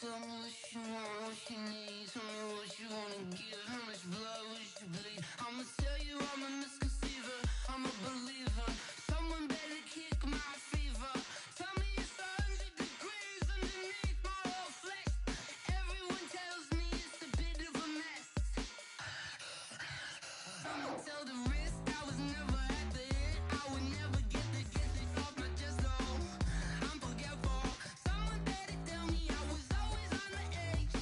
Tell me what you want, what you need. Tell me what you wanna give. How much blood would you bleed? I'ma tell you I'm a misconceiver. I'm a believer. Someone better kick my fever. Tell me it's 100 degrees underneath my whole flesh. Everyone tells me it's a bit of a mess. I'ma tell the risk I was never at the hit. I would never get this off my chest. No, I'm forgetful. Someone better tell me I was always on the edge.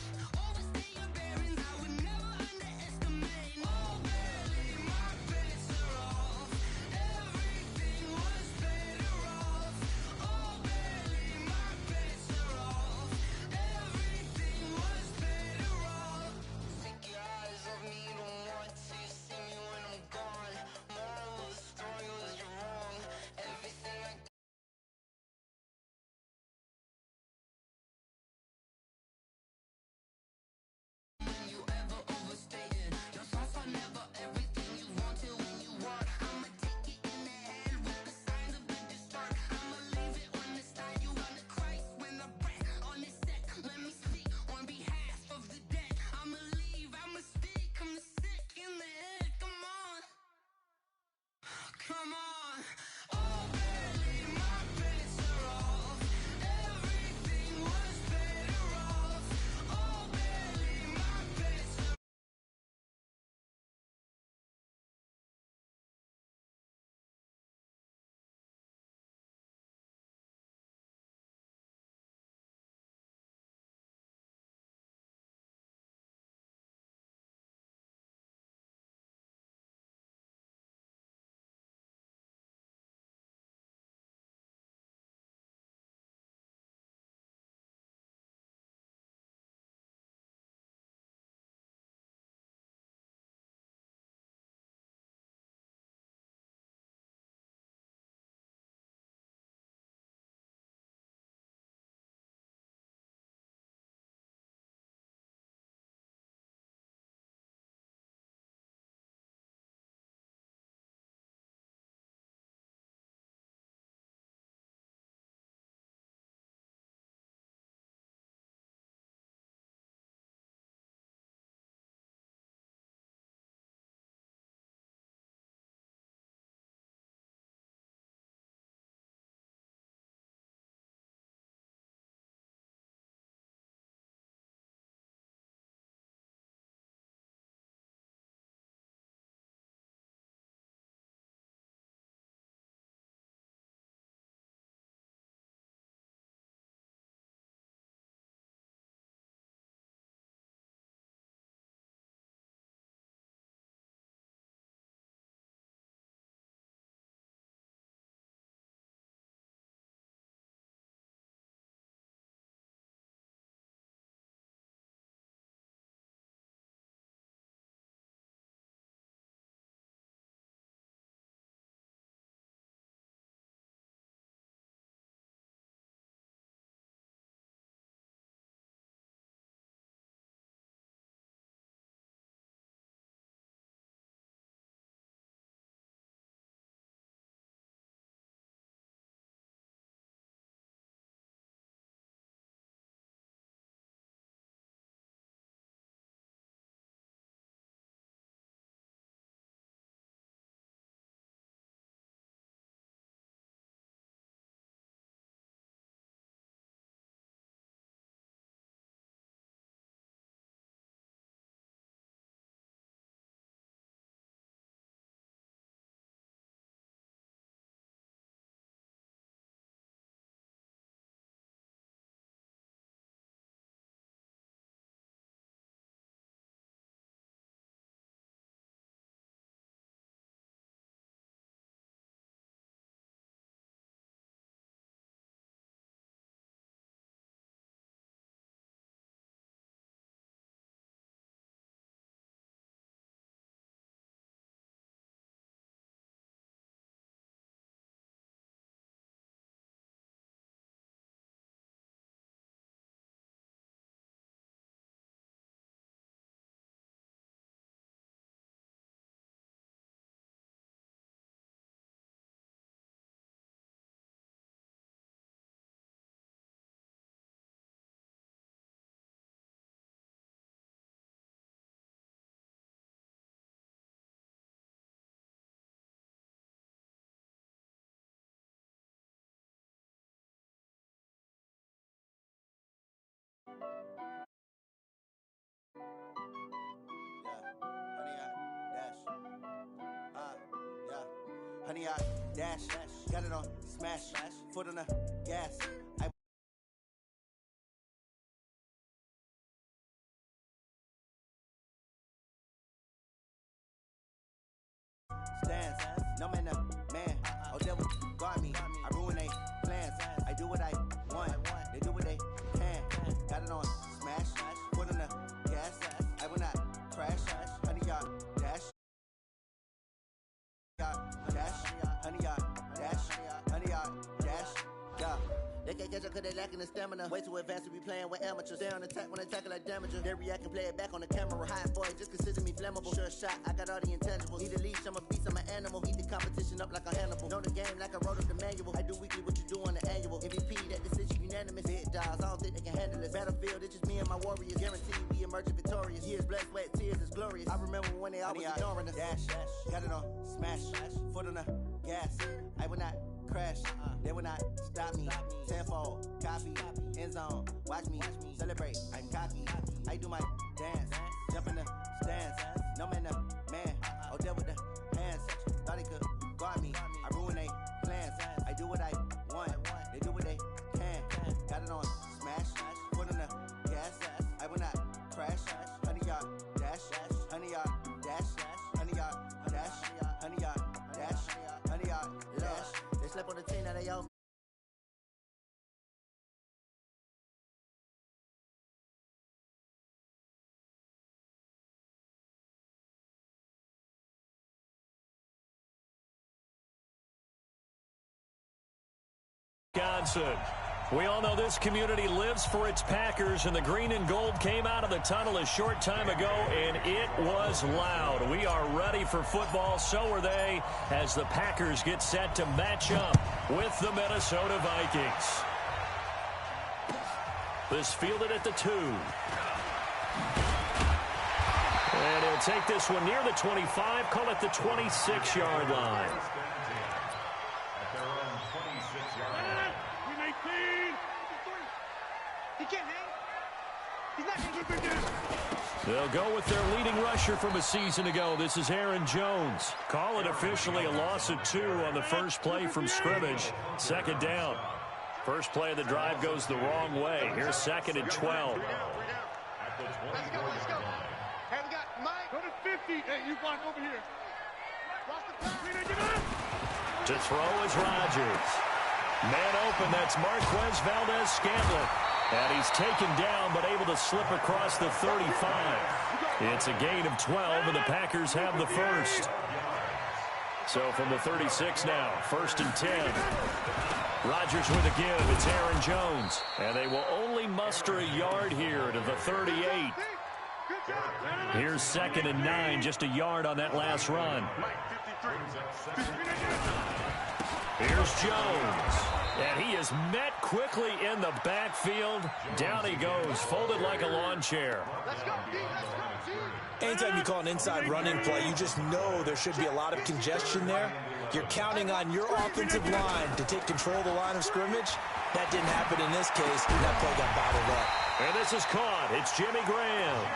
honey, I dash. Got it on smash. Foot on the gas. Stands, no man, oh devil, guard me. I ruin they plans. I do what I want. They do what they can. Got it on smash. Foot on the gas. I will not crash. Honey, y'all dash. Honey, y'all dash. Honey, y'all dash. Yeah. They can't catch up cause they lacking the stamina. Way too advanced to be playing with amateurs. Stay on attack when I tackle like damager. They react and play it back on the camera. High boy, just consider me flammable. Sure shot, I got all the intangibles. Need a leash, I'm a beast, I'm an animal. Eat the competition up like a Hannibal. Know the game like I wrote up the manual. I do weekly what you do on the annual. MVP, that decision unanimous. Big dials, I don't think they can handle this. Battlefield, it's just me and my warriors. Guarantee we emerging victorious. Years, blood, sweat, tears, it's glorious. I remember when they always ignoring us. Dash, got it on smash. Foot on the gas. I will not crash, they will not stop me. Tenfold, copy, end zone, watch me celebrate. I'm cocky, I do my dance, jump in the stands. No man, oh deal with the hands. Thought he could guard me, I ruin they plans. I do what I want, they do what they can. Got it on smash, foot on the gas. I will not crash, honey y'all dash, honey y'all dash, honey y'all dash, honey y'all dash, honey y'all dash. Slept on the team that they all. Wisconsin. We all know this community lives for its Packers, and the green and gold came out of the tunnel a short time ago, and it was loud. We are ready for football. So are they, as the Packers get set to match up with the Minnesota Vikings. This fielded at the 2. And he'll take this one near the 25, call it the 26-yard line. They'll go with their leading rusher from a season ago. This is Aaron Jones. Call it officially a loss of 2 on the first play from scrimmage. Second down. First play of the drive goes the wrong way. Here's 2nd and 12. Let's go. Hey, we got Mike. Go to 50. Hey, you block over here. Watch the pass. To throw is Rodgers. Man open, that's Marquez Valdes-Scantling. And he's taken down, but able to slip across the 35. It's a gain of 12, and the Packers have the first. So from the 36 now, 1st and 10. Rodgers with a give. It's Aaron Jones. And they will only muster a yard here to the 38. Here's 2nd and 9, just a yard on that last run. Here's Jones. And he is met quickly in the backfield. Down he goes, folded like a lawn chair. Anytime you call an inside running play, you just know there should be a lot of congestion there. You're counting on your offensive line to take control of the line of scrimmage. That didn't happen in this case. That play got bottled up. And this is caught. It's Jimmy Graham.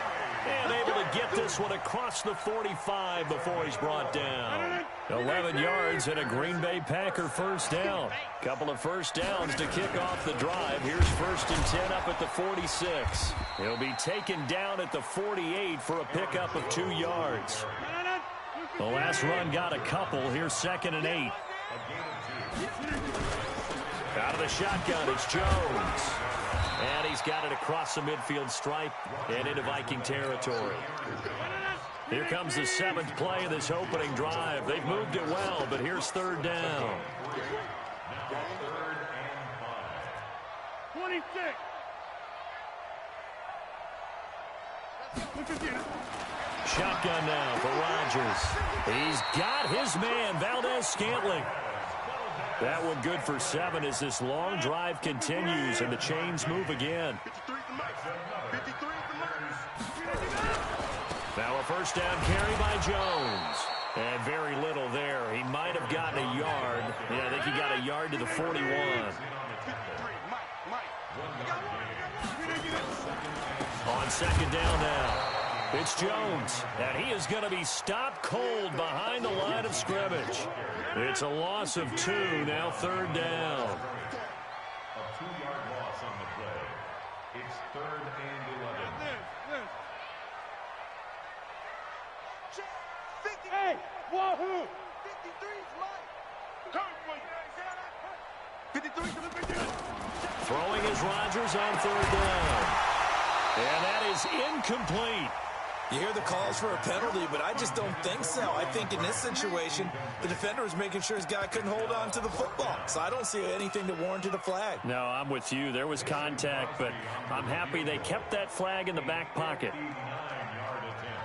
And able to get this one across the 45 before he's brought down. 11 yards and a Green Bay Packer first down. Couple of first downs to kick off the drive. Here's 1st and 10 up at the 46. He'll be taken down at the 48 for a pickup of 2 yards. The last run got a couple. Here's 2nd and 8. Out of the shotgun, it's Jones. And he's got it across the midfield stripe and into Viking territory. Here comes the 7th play of this opening drive. They've moved it well, but here's 3rd down. 26. Shotgun now for Rodgers. He's got his man, Valdes-Scantling. That one good for 7 as this long drive continues and the chains move again. Now a first down carry by Jones. And very little there. He might have gotten a yard. Yeah, I think he got a yard to the 41. On 2nd down now. It's Jones, and he is going to be stopped cold behind the line of scrimmage. It's a loss of 2, now 3rd down. A 2-yard loss on the play. It's 3rd and 11. Hey, wahoo! 53's light. 53. Throwing is Rodgers on 3rd down. And that is incomplete. You hear the calls for a penalty, but I just don't think so. I think in this situation, the defender was making sure his guy couldn't hold on to the football. So I don't see anything that warranted a flag. No, I'm with you. There was contact, but I'm happy they kept that flag in the back pocket. 89-yard attempt.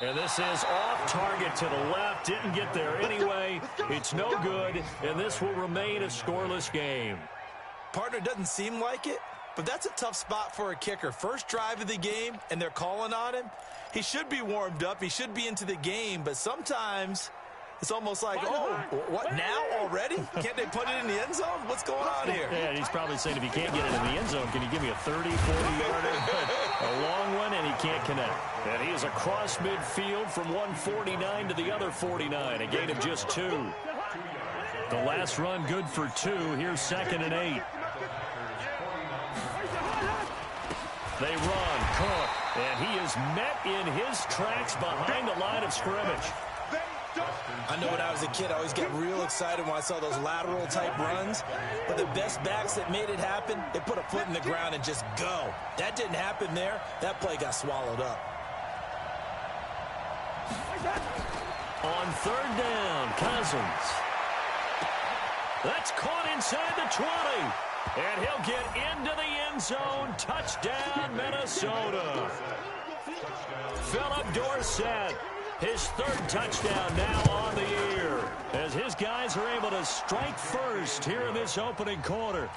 And this is off target to the left. Didn't get there anyway. It's no good, and this will remain a scoreless game. Partner, doesn't seem like it, but that's a tough spot for a kicker. First drive of the game, and they're calling on him. He should be warmed up. He should be into the game, but sometimes it's almost like, oh, what, now already? Can't they put it in the end zone? What's going on here? Yeah, he's probably saying if he can't get it in the end zone, can you give me a 30, 40-yarder? A long one, and he can't connect. And he is across midfield from 149 to the other 49, a gain of just 2. The last run good for 2. Here's 2nd and 8. They run, Cook, and he is met in his tracks behind the line of scrimmage. I know when I was a kid, I always get real excited when I saw those lateral-type runs. But the best backs that made it happen, they put a foot in the ground and just go. That didn't happen there. That play got swallowed up. On 3rd down, Cousins. That's caught inside the 20. And he'll get into the end zone. Touchdown, Minnesota. Philip Dorsett. His 3rd touchdown now on the year as his guys are able to strike first here in this opening quarter.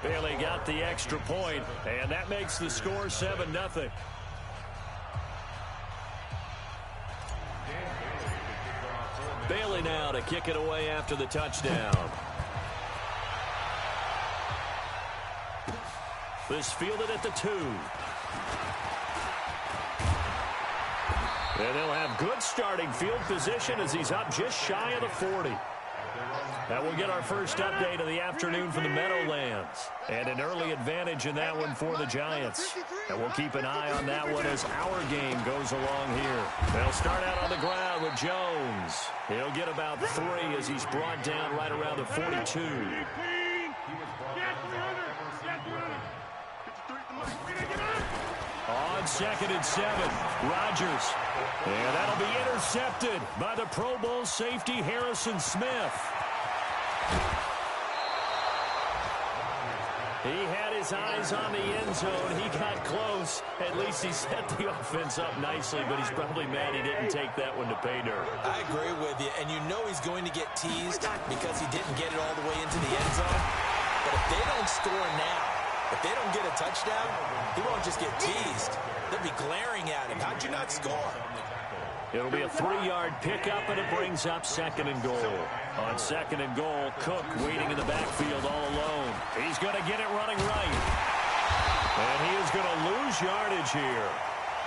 Bailey got the extra point, and that makes the score 7-0. Bailey now to kick it away after the touchdown. This fielded at the 2. And they'll have good starting field position as he's up just shy of the 40. That will get our first update of the afternoon from the Meadowlands. And an early advantage in that one for the Giants. And we'll keep an eye on that one as our game goes along here. They'll start out on the ground with Jones. He'll get about 3 as he's brought down right around the 42. On 2nd and 7, Rodgers. And that'll be intercepted by the Pro Bowl safety Harrison Smith. He had his eyes on the end zone. He got close. At least he set the offense up nicely, but he's probably mad he didn't take that one to pay dirt. I agree with you, and you know he's going to get teased because he didn't get it all the way into the end zone. But if they don't score now, if they don't get a touchdown, he won't just get teased. They'll be glaring at him. How'd you not score? It'll be a 3-yard pickup, and it brings up 2nd and goal. On 2nd and goal, Cook waiting in the backfield all alone. He's going to get it running right. And he is going to lose yardage here.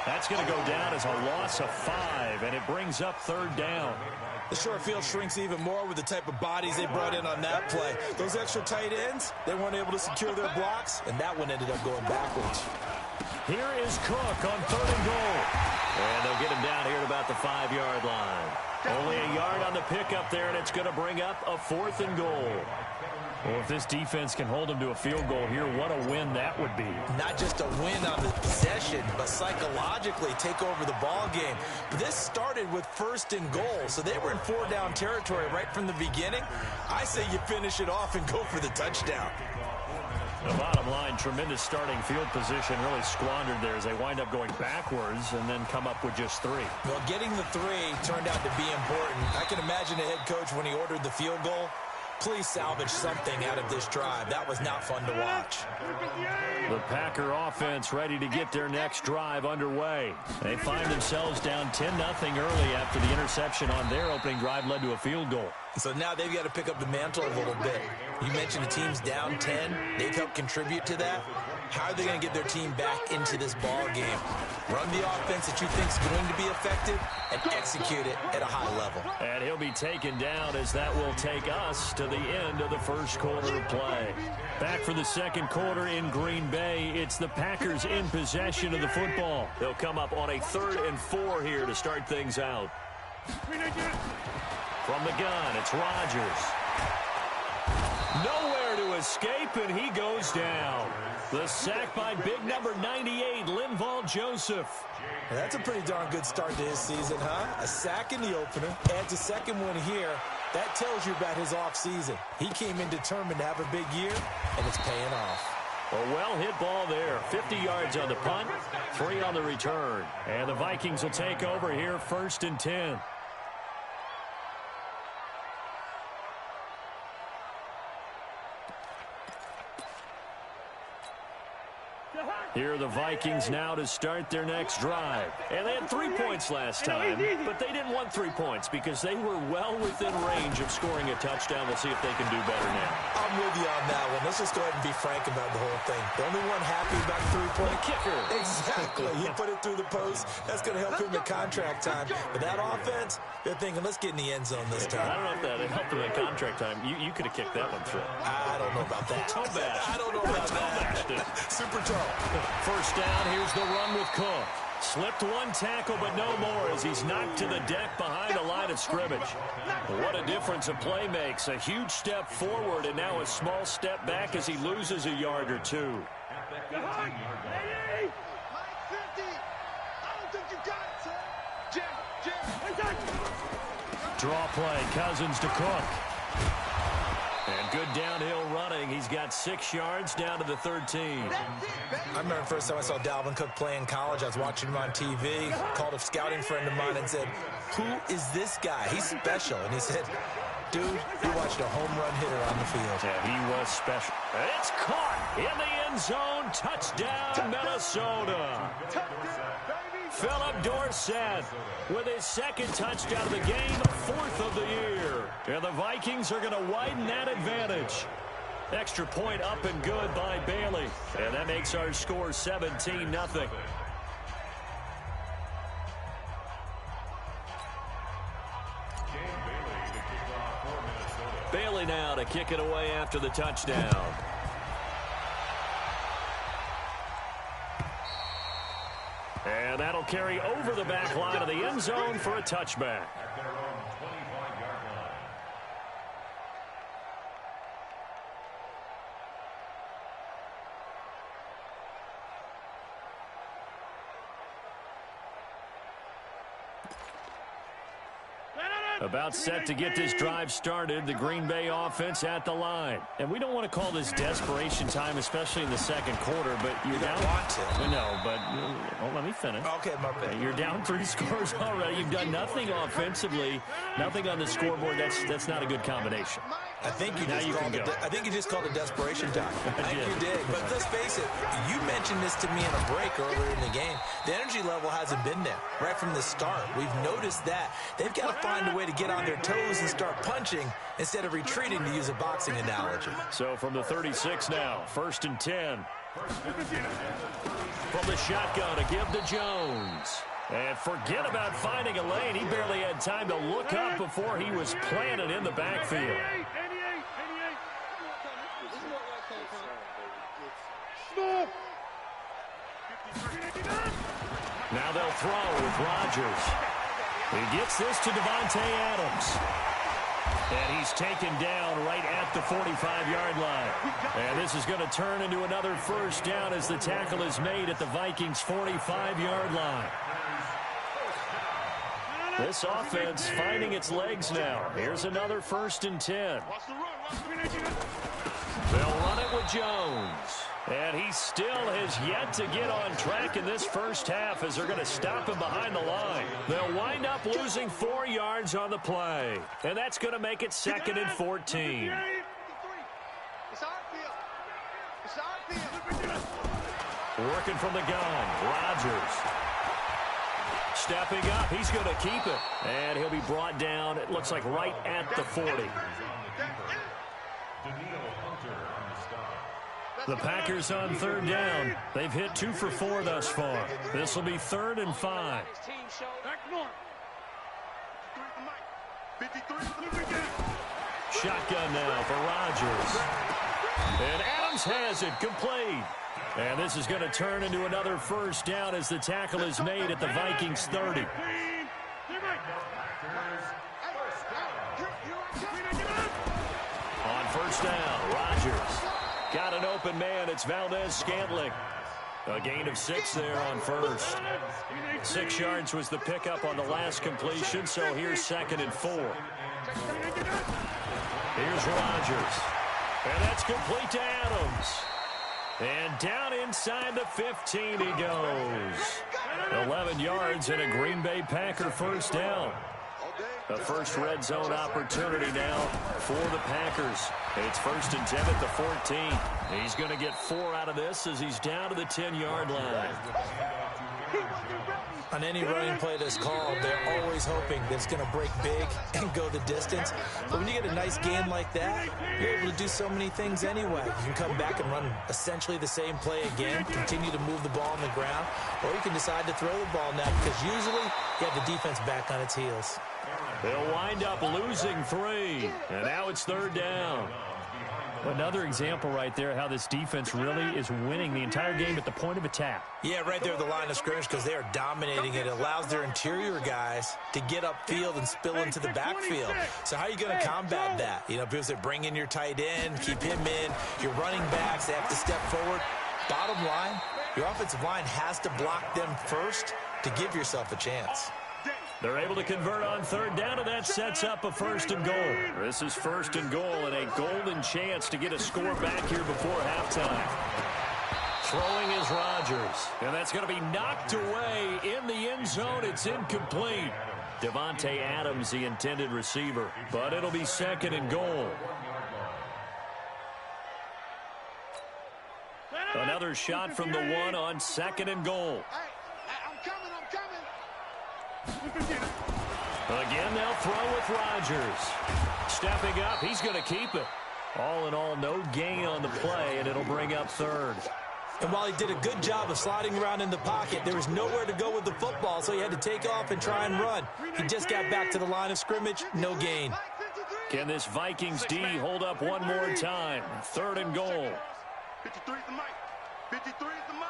That's going to go down as a loss of 5, and it brings up 3rd down. The short field shrinks even more with the type of bodies they brought in on that play. Those extra tight ends, they weren't able to secure their blocks, and that one ended up going backwards. Here is Cook on 3rd and goal. And they'll get him down here at about the 5-yard line. Only a yard on the pickup there, and it's going to bring up a 4th and goal. Well, if this defense can hold them to a field goal here, what a win that would be. Not just a win on the possession, but psychologically take over the ball game. But this started with 1st and goal, so they were in 4-down territory right from the beginning. I say you finish it off and go for the touchdown. The bottom line, tremendous starting field position, really squandered there as they wind up going backwards and then come up with just 3. Well, getting the 3 turned out to be important. I can imagine the head coach when he ordered the field goal. Please salvage something out of this drive. That was not fun to watch. The Packer offense ready to get their next drive underway. They find themselves down 10-0 early after the interception on their opening drive led to a field goal. So now they've got to pick up the mantle a little bit. You mentioned the team's down 10. They've helped contribute to that. How are they going to get their team back into this ball game? Run the offense that you think is going to be effective and execute it at a high level. And he'll be taken down as that will take us to the end of the first quarter of play. Back for the second quarter in Green Bay. It's the Packers in possession of the football. They'll come up on a 3rd and 4 here to start things out. From the gun, it's Rodgers. Nowhere to escape, and he goes down. The sack by big number 98, Linval Joseph. That's a pretty darn good start to his season, huh? A sack in the opener, adds a second one here. That tells you about his offseason. He came in determined to have a big year, and it's paying off. A well-hit ball there. 50 yards on the punt, 3 on the return. And the Vikings will take over here 1st and 10. Here are the Vikings now to start their next drive. And they had 3 points last time, but they didn't want 3 points because they were well within range of scoring a touchdown. We'll see if they can do better now. I'm with you on that one. Let's just go ahead and be frank about the whole thing. The only one happy about the 3-point kicker. Exactly. He put it through the post. That's going to help him at contract time. But that offense, they're thinking, let's get in the end zone this time. I don't know if that helped him at contract time. You could have kicked that one through. I don't know about that. Toe bash. I don't know about that. Super toe. First down, here's the run with Cook. Slipped one tackle, but no more as he's knocked to the deck behind the line of scrimmage. What a difference a play makes. A huge step forward and now a small step back as he loses a yard or two. Draw play, Cousins to Cook. And good downhill running. He's got 6 yards down to the 13. I remember the first time I saw Dalvin Cook play in college. I was watching him on TV. Called a scouting friend of mine and said, "Who is this guy? He's special." And he said, "Dude, you watched a home run hitter on the field." Yeah, he was special. It's caught in the end zone. Touchdown, Minnesota. Philip Dorsett with his 2nd touchdown of the game, 4th of the year. And the Vikings are going to widen that advantage. Extra point up and good by Bailey. And that makes our score 17-0. Bailey now to kick it away after the touchdown. And that'll carry over the back line of the end zone for a touchback. About set to get this drive started, the Green Bay offense at the line. And we don't want to call this desperation time, especially in the second quarter, but you're down. Want to. No, but let me finish. Okay, my bad. You're down 3 scores already. You've done nothing offensively, nothing on the scoreboard. That's not a good combination. I think you just called it desperation time. I think you did. But let's face it, you mentioned this to me in a break earlier in the game. The energy level hasn't been there right from the start. We've noticed that. They've got to find a way to get on their toes and start punching instead of retreating, to use a boxing analogy. So from the 36 now, 1st and 10. From the shotgun to give to Jones. And forget about finding a lane. He barely had time to look up before he was planted in the backfield. Now they'll throw with Rodgers. He gets this to Devontae Adams. And he's taken down right at the 45-yard line. And this is going to turn into another first down as the tackle is made at the Vikings' 45-yard line. This offense finding its legs now. Here's another 1st and 10. They'll run it with Jones. And he still has yet to get on track in this first half as they're going to stop him behind the line. They'll wind up losing 4 yards on the play. And that's going to make it 2nd and 14. It's our field. It's our field. Working from the gun, Rodgers. Stepping up, he's going to keep it. And he'll be brought down, it looks like right at the 40. The Packers on 3rd down. They've hit 2 for 4 thus far. This will be 3rd and 5. Shotgun now for Rodgers. And Adams has it complete. And this is going to turn into another first down as the tackle is made at the Vikings 30. On first down, Rodgers. Got an open man. It's Valdez-Scantling. A gain of 6 there on first. 6 yards was the pickup on the last completion, so here's 2nd and 4. Here's Rodgers. And that's complete to Adams. And down inside the 15 he goes. 11 yards and a Green Bay Packer first down. The first red zone opportunity now for the Packers. It's 1st and 10 at the 14. He's going to get 4 out of this as he's down to the 10-yard line. On any running play that's called, they're always hoping that it's going to break big and go the distance. But when you get a nice game like that, you're able to do so many things anyway. You can come back and run essentially the same play again, continue to move the ball on the ground, or you can decide to throw the ball now because usually you have the defense back on its heels. They'll wind up losing 3, and now it's 3rd down. Another example right there how this defense really is winning the entire game at the point of attack. Yeah, right there at the line of scrimmage because they are dominating it. It allows their interior guys to get upfield and spill into the backfield. So how are you going to combat that? You know, because they bring in your tight end, keep him in. Your running backs, they have to step forward. Bottom line, your offensive line has to block them first to give yourself a chance. They're able to convert on 3rd down, and that sets up a 1st and goal. This is 1st and goal and a golden chance to get a score back here before halftime. Throwing is Rodgers, and that's going to be knocked away in the end zone. It's incomplete. Devontae Adams, the intended receiver, but it'll be 2nd and goal. Another shot from the 1 on 2nd and goal. Again, they'll throw with Rodgers. Stepping up, he's going to keep it. All in all, no gain on the play, and it'll bring up 3rd. And while he did a good job of sliding around in the pocket, there was nowhere to go with the football, so he had to take off and try and run. He just got back to the line of scrimmage, no gain. Can this Vikings D hold up one more time? 3rd and goal. 53 is the mic. 53 is the mic.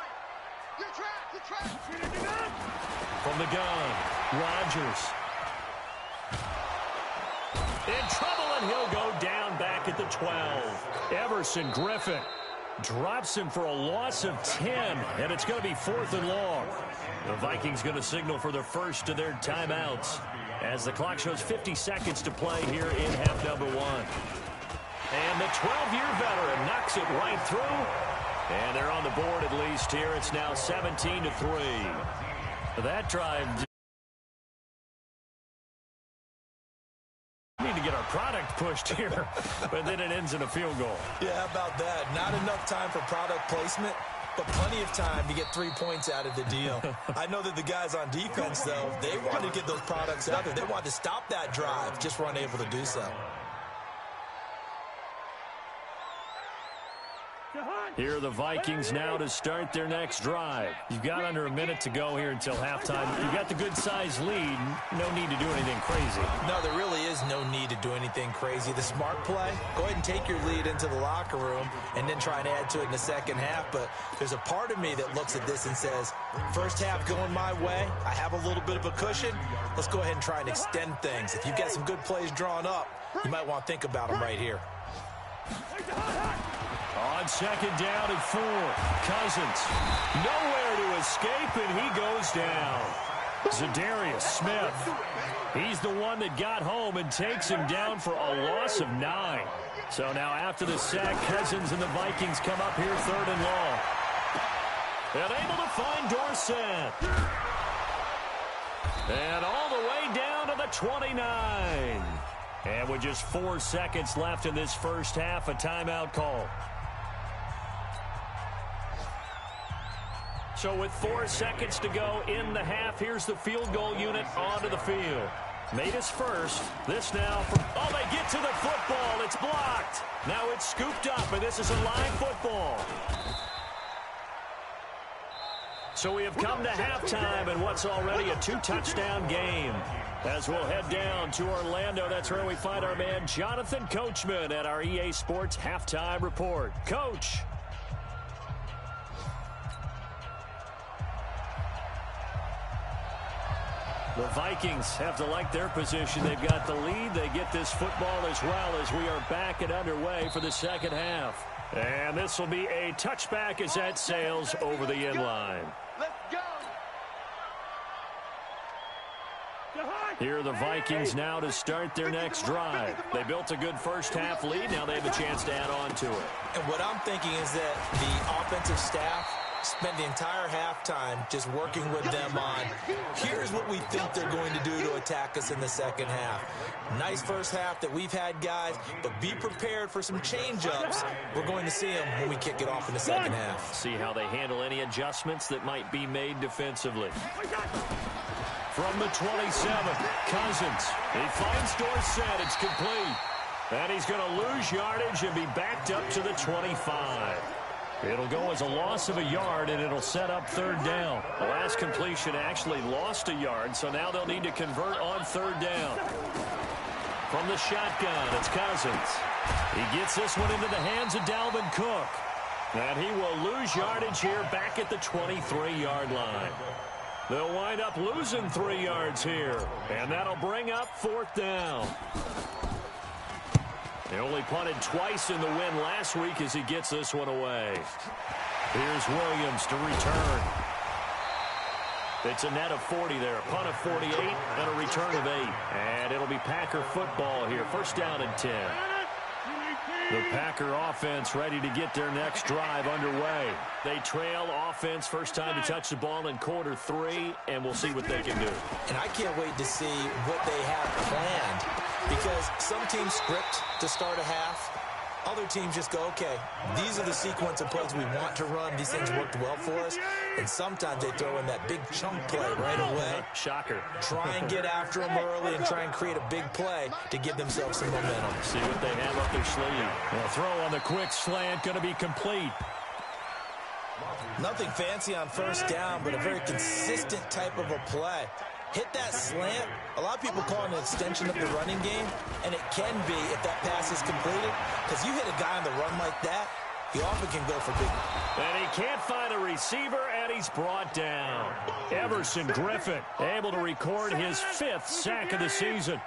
You're trapped. From the gun, Rodgers. In trouble, and he'll go down back at the 12. Everson Griffin drops him for a loss of 10, and it's going to be 4th and long. The Vikings going to signal for the first of their timeouts as the clock shows 50 seconds to play here in half number 1. And the 12-year veteran knocks it right through, and they're on the board at least here. It's now 17-3. That drive. We need to get our product pushed here, but then it ends in a field goal. Yeah, how about that? Not enough time for product placement, but plenty of time to get 3 points out of the deal. I know that the guys on defense, though, they wanted to get those products out there. They wanted to stop that drive, just weren't able to do so. Here are the Vikings now to start their next drive. You've got under a minute to go here until halftime. You've got the good-sized lead. No need to do anything crazy. No, there really is no need to do anything crazy. The smart play, go ahead and take your lead into the locker room and then try and add to it in the second half. But there's a part of me that looks at this and says, first half going my way, I have a little bit of a cushion. Let's go ahead and try and extend things. If you've got some good plays drawn up, you might want to think about them right here. On 2nd down and 4, Cousins nowhere to escape, and he goes down. Za'Darius Smith. He's the one that got home and takes him down for a loss of 9. So now after the sack, Cousins and the Vikings come up here 3rd and long. And able to find Dorsett. And all the way down to the 29. And with just 4 seconds left in this first half, a timeout call. So with 4 seconds to go in the half, here's the field goal unit onto the field. Made his first. This now from, oh, they get to the football. It's blocked. Now it's scooped up, and this is a live football. So we have come to halftime in what's already a 2-touchdown game. As we'll head down to Orlando, that's where we find our man Jonathan Coachman at our EA Sports Halftime Report. Coach. The Vikings have to like their position. They've got the lead. They get this football as well as we are back and underway for the second half. And this will be a touchback as that sails over the end line. Let's go. Here are the Vikings now to start their next drive. They built a good first half lead. Now they have a chance to add on to it. And what I'm thinking is that the offensive staff spent the entire halftime just working with them on, here's what we think they're going to do to attack us in the second half. Nice first half that we've had, guys, but be prepared for some change-ups. We're going to see them when we kick it off in the second half. See how they handle any adjustments that might be made defensively. From the 27, Cousins. He finds Dorsett. It's complete. And he's going to lose yardage and be backed up to the 25. It'll go as a loss of a yard, and it'll set up 3rd down. The last completion actually lost a yard, so now they'll need to convert on 3rd down. From the shotgun, it's Cousins. He gets this one into the hands of Dalvin Cook. And he will lose yardage here back at the 23-yard line. They'll wind up losing 3 yards here, and that'll bring up 4th down. They only punted twice in the win last week as he gets this one away. Here's Williams to return. It's a net of 40 there. A punt of 48 and a return of 8. And it'll be Packer football here. 1st down and 10. The Packer offense ready to get their next drive underway. They trail offense first time to touch the ball in quarter 3, and we'll see what they can do. And I can't wait to see what they have planned, because some teams script to start a half. Other teams just go, okay, these are the sequence of plays we want to run. These things worked well for us. And sometimes they throw in that big chunk play right away. Shocker. Try and get after them early and try and create a big play to give themselves some momentum. See what they have up their sleeve. The throw on the quick slant going to be complete. Nothing fancy on 1st down, but a very consistent type of a play. Hit that slant. A lot of people call it an extension of the running game, and it can be if that pass is completed, because you hit a guy on the run like that, he often can go for big. And he can't find a receiver, and he's brought down. Everson Griffin able to record his 5th sack of the season.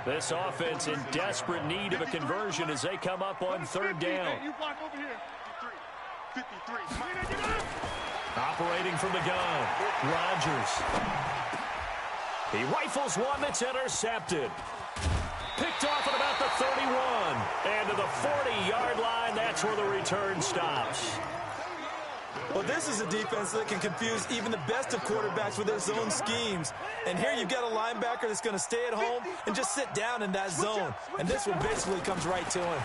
This offense in desperate need of a conversion as they come up on 3rd down. You block over here. 53. Operating from the gun, Rodgers. He rifles one that's intercepted. Picked off at about the 31. And to the 40-yard line, that's where the return stops. Well, this is a defense that can confuse even the best of quarterbacks with their zone schemes. And here you've got a linebacker that's going to stay at home and just sit down in that zone. And this one basically comes right to him.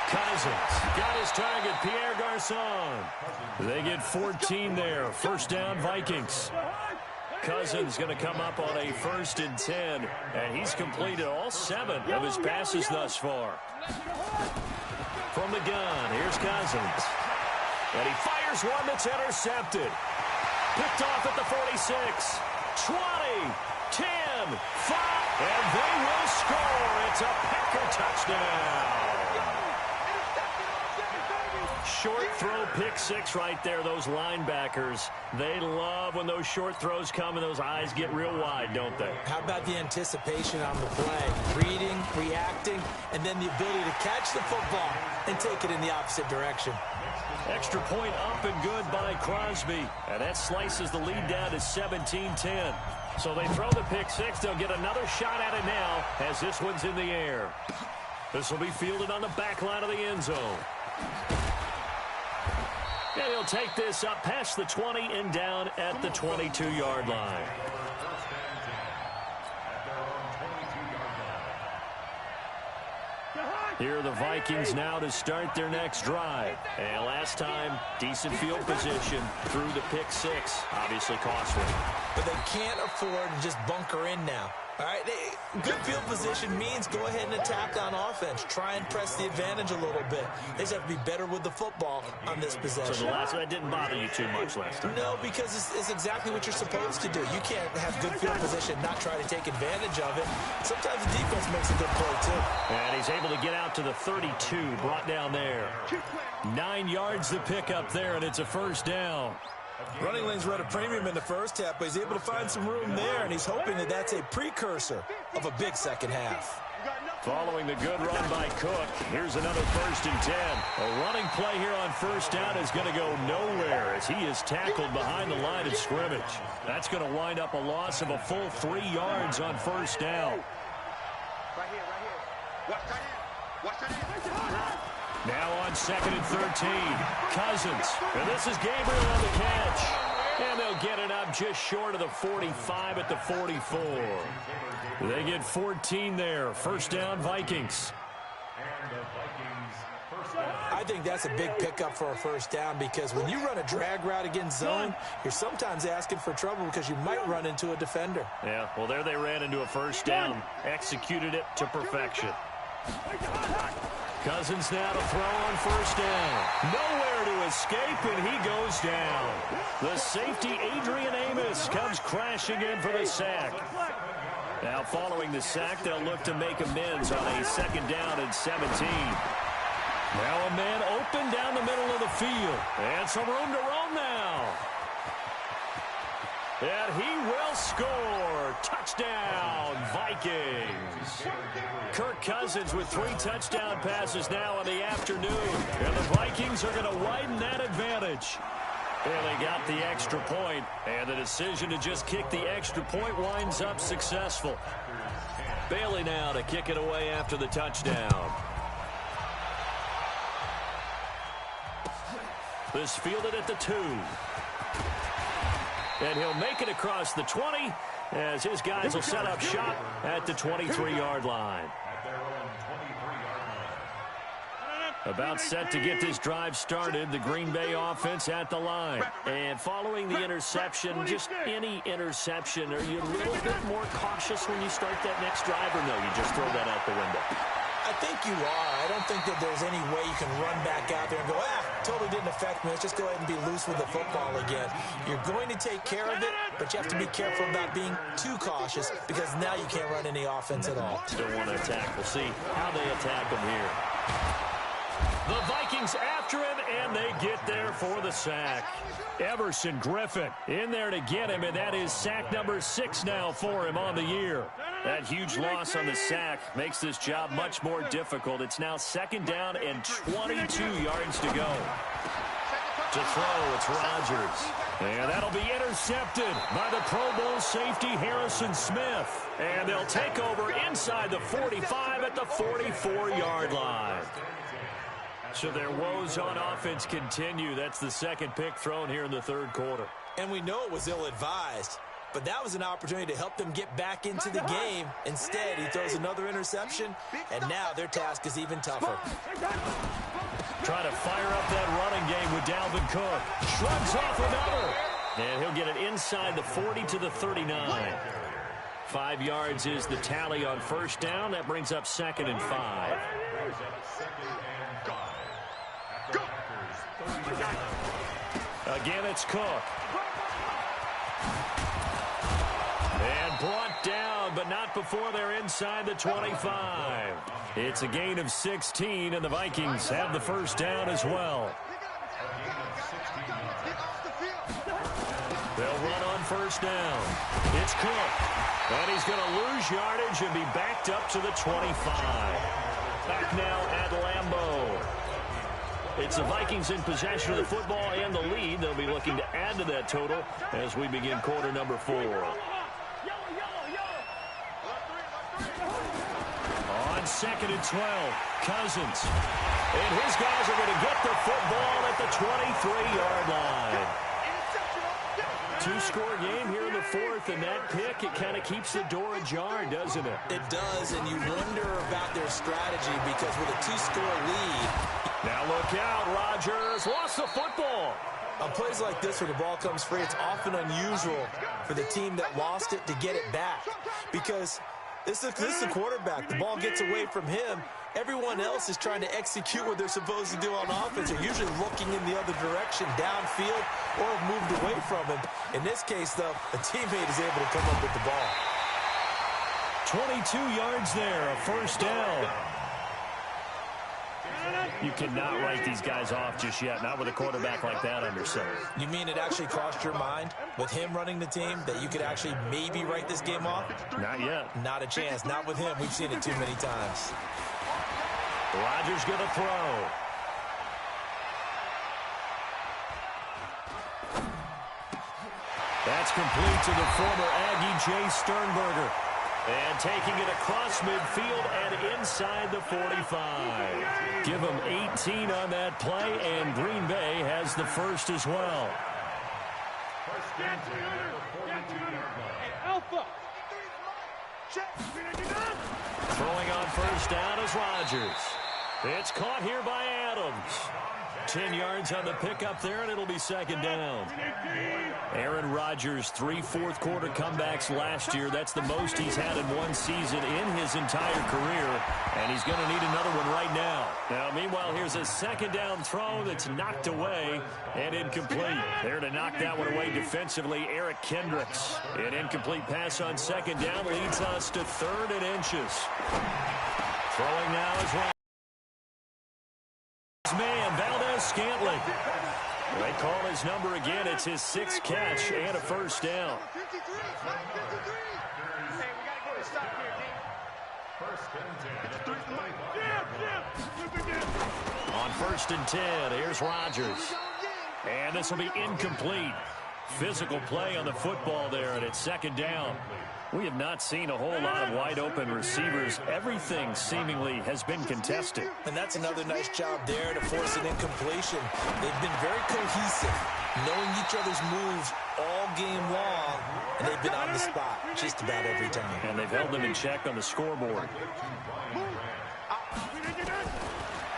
Cousins got his target, Pierre Garçon. They get 14 there. 1st down, Vikings. Cousins going to come up on a 1st and 10, and he's completed all 7 of his passes thus far. From the gun, here's Cousins. And he fires one that's intercepted. Picked off at the 46, 20, 10, 5, and they will score. It's a Packer touchdown. Short throw, pick 6 right there. Those linebackers, they love when those short throws come and those eyes get real wide, don't they? How about the anticipation on the play? Reading, reacting, and then the ability to catch the football and take it in the opposite direction. Extra point up and good by Crosby. And that slices the lead down to 17-10. So they throw the pick six. They'll get another shot at it now as this one's in the air. This will be fielded on the back line of the end zone. And he'll take this up past the 20 and down at the 22-yard line. Here are the Vikings now to start their next drive. And last time, decent field position through the pick six. Obviously costly. But they can't afford to just bunker in now. All right, good field position means go ahead and attack on offense. Try and press the advantage a little bit. They just have to be better with the football on this possession. So the last one didn't bother you too much last time? No, because it's exactly what you're supposed to do. You can't have good field position, not try to take advantage of it. Sometimes the defense makes a good play, too. And he's able to get out to the 32, brought down there. 9 yards to pick up there, and it's a first down. Running lanes were at a premium in the first half, but he's able to find some room there, and he's hoping that that's a precursor of a big second half. Following the good run by Cook, here's another 1st and 10. A running play here on first down is going to go nowhere as he is tackled behind the line of scrimmage. That's going to wind up a loss of a full 3 yards on first down. Right here, right here. Watch that in. Watch that in. Now on 2nd and 13, Cousins. And this is Gabriel on the catch. And they'll get it up just short of the 45 at the 44. They get 14 there. First down, Vikings. I think that's a big pickup for a first down because when you run a drag route against zone, you're sometimes asking for trouble because you might run into a defender. Yeah, well, there they ran into a first down. Executed it to perfection. Cousins now to throw on first down. Nowhere to escape, and he goes down. The safety, Adrian Amos, comes crashing in for the sack. Now following the sack, they'll look to make amends on a 2nd down and 17. Now a man open down the middle of the field. And some room to roam now. And he will score. Touchdown, Vikings. Kirk Cousins with 3 touchdown passes now in the afternoon. And the Vikings are going to widen that advantage. And they got the extra point. And the decision to just kick the extra point winds up successful. Bailey now to kick it away after the touchdown. This fielded at the 2. And he'll make it across the 20 as his guys will set up shop at the 23-yard line. About set to get this drive started, the Green Bay offense at the line. And following the interception, just any interception, are you a little bit more cautious when you start that next drive, or no, you just throw that out the window? I think you are. I don't think that there's any way you can run back out there and go, totally didn't affect me. Let's just go ahead and be loose with the football again. You're going to take care of it, but you have to be careful about being too cautious because now you can't run any offense at all. Don't want to attack. We'll see how they attack him here. The Vikings after him, and they get there for the sack. Everson Griffin in there to get him, and that is sack number 6 now for him on the year. That huge loss on the sack makes this job much more difficult. It's now 2nd down and 22 yards to go. To throw, it's Rodgers. And that'll be intercepted by the Pro Bowl safety Harrison Smith. And they'll take over inside the 45 at the 44-yard line. So their woes on offense continue. That's the 2nd pick thrown here in the 3rd quarter. And we know it was ill-advised, but that was an opportunity to help them get back into the game. Instead, he throws another interception, and now their task is even tougher. Trying to fire up that running game with Dalvin Cook. Shrugs off another. And he'll get it inside the 40 to the 39. 5 yards is the tally on first down. That brings up 2nd and 5. Again, it's Cook. And brought down, but not before they're inside the 25. It's a gain of 16, and the Vikings have the first down as well. They'll run on first down. It's Cook. And he's going to lose yardage and be backed up to the 25. Back now at Lambeau. It's the Vikings in possession of the football and the lead. They'll be looking to add to that total as we begin quarter number 4. On 2nd and 12, Cousins. And his guys are going to get the football at the 23-yard line. Two-score game here in the 4th, and that pick, it kind of keeps the door ajar, doesn't it? It does, and you wonder about their strategy because with a 2-score lead. Now look out, Rodgers lost the football. On plays like this where the ball comes free, it's often unusual for the team that lost it to get it back because this is the quarterback. The ball gets away from him. Everyone else is trying to execute what they're supposed to do on offense. They're usually looking in the other direction, downfield, or have moved away from him. In this case, though, a teammate is able to come up with the ball. 22 yards there, a first down. You cannot write these guys off just yet, not with a quarterback like that under center. You mean it actually crossed your mind with him running the team that you could actually maybe write this game off? Not yet. Not a chance. Not with him. We've seen it too many times. Rodgers going to throw. That's complete to the former Aggie, Jay Sternberger. And taking it across midfield and inside the 45. Give them 18 on that play, and Green Bay has the first as well. Throwing on first down is Rodgers. It's caught here by Adams. 10 yards on the pickup there, and it'll be second down. Aaron Rodgers, 3 fourth-quarter comebacks last year. That's the most he's had in one season in his entire career, and he's going to need another one right now. Now, meanwhile, here's a second down throw that's knocked away and incomplete. There to knock that one away defensively, Eric Kendricks. An incomplete pass on second down leads us to 3rd and inches. Throwing now is Rodgers. Man, Valdez-Scantling. They call his number again. It's his 6th catch and a first down. On 1st and 10, here's Rodgers. And this will be incomplete. Physical play on the football there, and it's second down. We have not seen a whole lot of wide-open receivers. Everything seemingly has been contested. And that's another nice job there to force an incompletion. They've been very cohesive, knowing each other's moves all game long, and they've been on the spot just about every time. And they've held them in check on the scoreboard.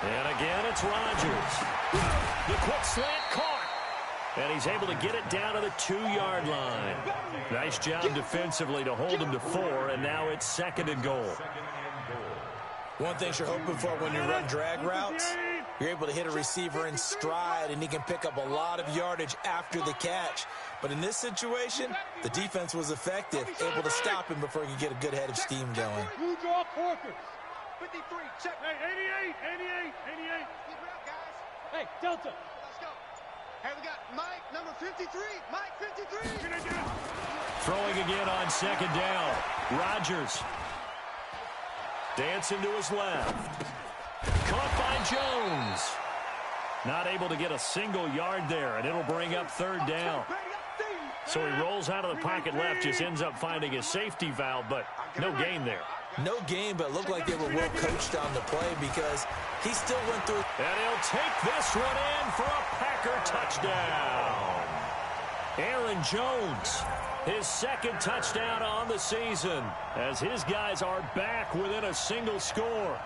And again, it's Rodgers. The quick slant caught. And he's able to get it down to the 2-yard line. Nice job defensively to hold him to 4, and now it's 2nd and goal. One thing you're hoping for when you run drag routes, you're able to hit a receiver in stride, and he can pick up a lot of yardage after the catch. But in this situation, the defense was effective, able to stop him before he could get a good head of steam going. 53, check. Hey, 88. Keep it up, guys. Hey, Delta. Let's go. Hey, we got Mike, number 53. Mike, 53. Throwing again on second down. Rodgers. Dancing to his left. Caught by Jones. Not able to get a single yard there, and it'll bring up 3rd down. So he rolls out of the pocket left, just ends up finding a safety valve, but no gain there. No gain, but it looked like they were well coached on the play because he still went through. And he'll take this one in for a Packer touchdown. Aaron Jones, his 2nd touchdown on the season, as his guys are back within a single score.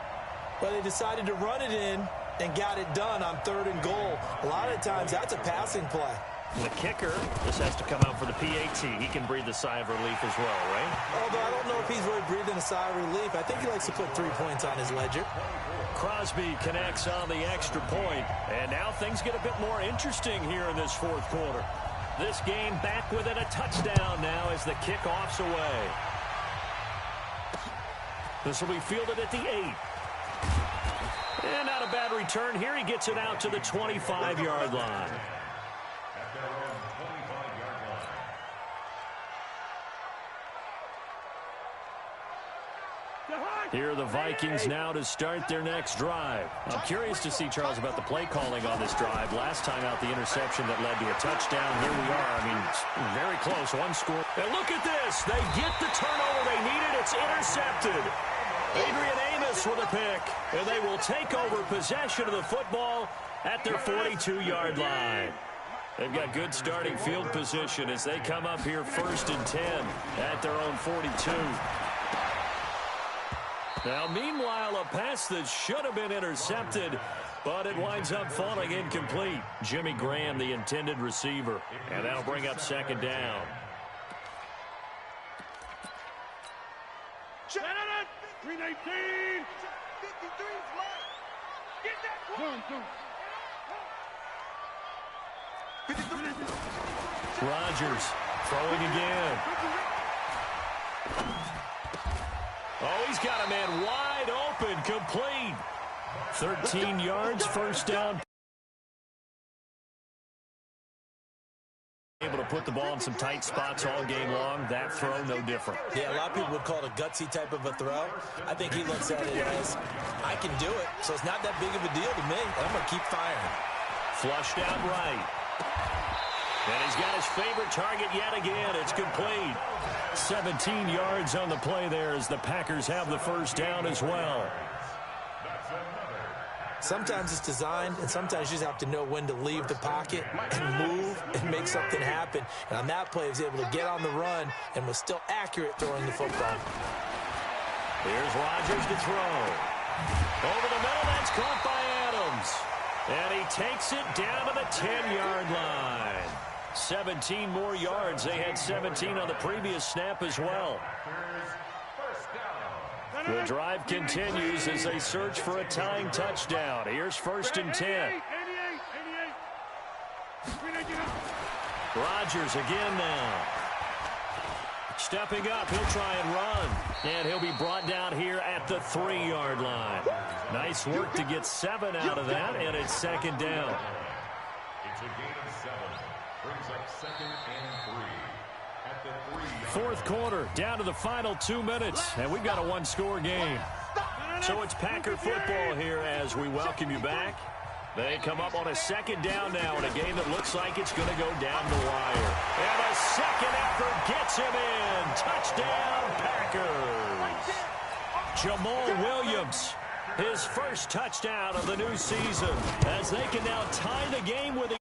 Well, they decided to run it in and got it done on 3rd and goal. A lot of times, that's a passing play. The kicker, this has to come out for the PAT. He can breathe a sigh of relief as well, right? Although I don't know if he's really breathing a sigh of relief. I think he likes to put 3 points on his ledger. Crosby connects on the extra point, and now things get a bit more interesting here in this 4th quarter. This game back within a touchdown now as the kickoff's away. This will be fielded at the 8. And not a bad return here. He gets it out to the 25-yard line. Here are the Vikings now to start their next drive. I'm curious to see, Charles, about the play calling on this drive. Last time out, the interception that led to a touchdown. Here we are. I mean, very close. One score. And look at this. They get the turnover they needed. It's intercepted. Adrian Amos with a pick. And they will take over possession of the football at their 42-yard line. They've got good starting field position as they come up here 1st and 10 at their own 42. Now, meanwhile, a pass that should have been intercepted, but it winds up falling incomplete. Jimmy Graham, the intended receiver, and that'll bring up 2nd down. Check it out. 319. 53 flat. Get that one. Rodgers throwing again. Oh, he's got a man wide open, complete. 13 yards, 1st down. Able to put the ball in some tight spots all game long. That throw, no different. Yeah, a lot of people would call it a gutsy type of a throw. I think he looks at it as, I can do it, so it's not that big of a deal to me. I'm going to keep firing. Flushed out right. And he's got his favorite target yet again. It's complete. 17 yards on the play there as the Packers have the 1st down as well. Sometimes it's designed, and sometimes you just have to know when to leave the pocket and move and make something happen. And on that play, he was able to get on the run and was still accurate throwing the football. Here's Rodgers to throw. Over the middle, that's caught by Adams. And he takes it down to the 10-yard line. 17 more yards. They had 17 on the previous snap as well. The drive continues as they search for a tying touchdown. Here's 1st and 10. Rodgers again now. Stepping up, he'll try and run. And he'll be brought down here at the 3-yard line. Nice work to get 7 out of that, and it's 2nd down. It's a gain of 7. Brings up 2nd and 3. At the 3-yard 4th quarter, down to the final 2 minutes, and we've got a 1-score game. So it's Packer football here as we welcome you back. They come up on a 2nd down now in a game that looks like it's going to go down the wire. And a second effort gets him in. Touchdown, Packers. Jamal Williams, his first touchdown of the new season, as they can now tie the game with